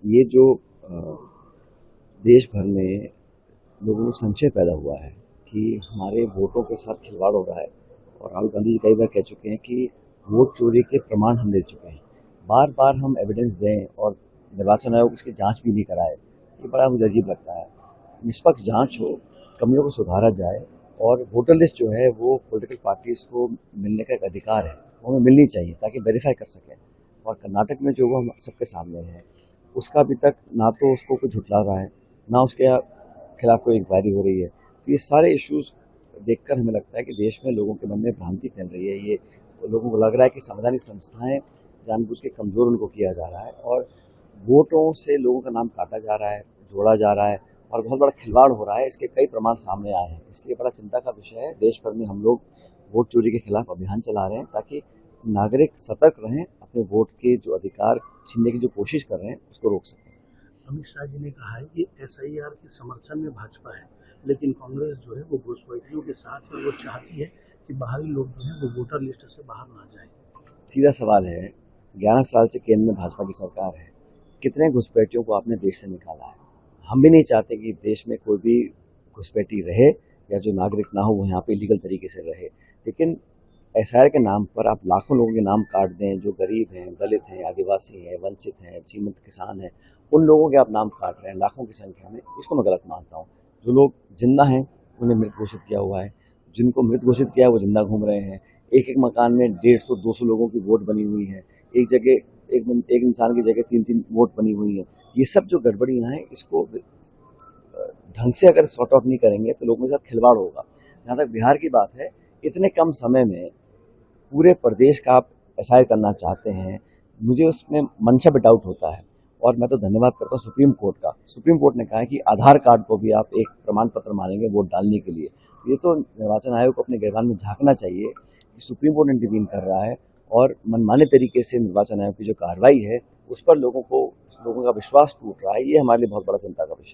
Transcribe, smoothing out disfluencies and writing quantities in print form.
ये जो देश भर में लोगों को संशय पैदा हुआ है कि हमारे वोटों के साथ खिलवाड़ हो रहा है, और राहुल गांधी जी कई बार कह चुके हैं कि वोट चोरी के प्रमाण हम दे चुके हैं। बार बार हम एविडेंस दें और निर्वाचन आयोग इसकी जांच भी नहीं कराए, ये बड़ा मुझे अजीब लगता है। निष्पक्ष जांच हो, कमियों को सुधारा जाए, और वोटर लिस्ट जो है वो पॉलिटिकल पार्टीज को मिलने का एक अधिकार है, वो हमें मिलनी चाहिए ताकि वेरीफाई कर सकें। और कर्नाटक में जो वो हम सबके सामने है, उसका अभी तक ना तो उसको कोई झुठला रहा है, ना उसके खिलाफ कोई इंक्वायरी हो रही है। तो ये सारे इश्यूज देखकर हमें लगता है कि देश में लोगों के मन में भ्रांति फैल रही है। ये लोगों को लग रहा है कि संवैधानिक संस्थाएं जानबूझ के कमज़ोर उनको किया जा रहा है, और वोटों से लोगों का नाम काटा जा रहा है, जोड़ा जा रहा है, और बहुत बड़ा खिलवाड़ हो रहा है। इसके कई प्रमाण सामने आए हैं, इसलिए बड़ा चिंता का विषय है। देश भर में हम लोग वोट चोरी के खिलाफ अभियान चला रहे हैं ताकि नागरिक सतर्क रहें, अपने वोट के जो अधिकार छीनने की जो कोशिश कर रहे हैं उसको रोक सकें। अमित शाह जी ने कहा है कि एसआईआर के समर्थन में भाजपा है, लेकिन कांग्रेस जो है वो घुसपैठियों के साथ है और वो चाहती है कि बाहरी लोग जो है वो वोटर लिस्ट से बाहर ना जाए। सीधा सवाल है, 11 साल से केंद्र में भाजपा की सरकार है, कितने घुसपैठियों को आपने देश से निकाला है? हम भी नहीं चाहते कि देश में कोई भी घुसपैठी रहे या जो नागरिक ना हो वो यहाँ पे लीगल तरीके से रहे, लेकिन एसआईआर के नाम पर आप लाखों लोगों के नाम काट दें, जो गरीब हैं, दलित हैं, आदिवासी हैं, वंचित हैं, सीमांत किसान हैं, उन लोगों के आप नाम काट रहे हैं लाखों की संख्या में। इसको मैं गलत मानता हूँ। जो लोग जिंदा हैं उन्हें मृत घोषित किया हुआ है, जिनको मृत घोषित किया है वो जिंदा घूम रहे हैं। एक एक मकान में 150-200 लोगों की वोट बनी हुई है, एक जगह एक इंसान की जगह 3-3 वोट बनी हुई है। ये सब जो गड़बड़ियाँ हैं, इसको ढंग से अगर सॉर्ट आउट नहीं करेंगे तो लोगों के साथ खिलवाड़ होगा। जहाँ तक बिहार की बात है, इतने कम समय में पूरे प्रदेश का आप एसआईआर करना चाहते हैं, मुझे उसमें मंशा पे डाउट होता है। और मैं तो धन्यवाद करता हूँ सुप्रीम कोर्ट का। सुप्रीम कोर्ट ने कहा है कि आधार कार्ड को भी आप एक प्रमाण पत्र मानेंगे वोट डालने के लिए। तो ये तो निर्वाचन आयोग को अपने गिरबान में झांकना चाहिए कि सुप्रीम कोर्ट इंटरवीन कर रहा है, और मनमाने तरीके से निर्वाचन आयोग की जो कार्रवाई है उस पर लोगों का विश्वास टूट रहा है। ये हमारे लिए बहुत बड़ा चिंता का विषय है।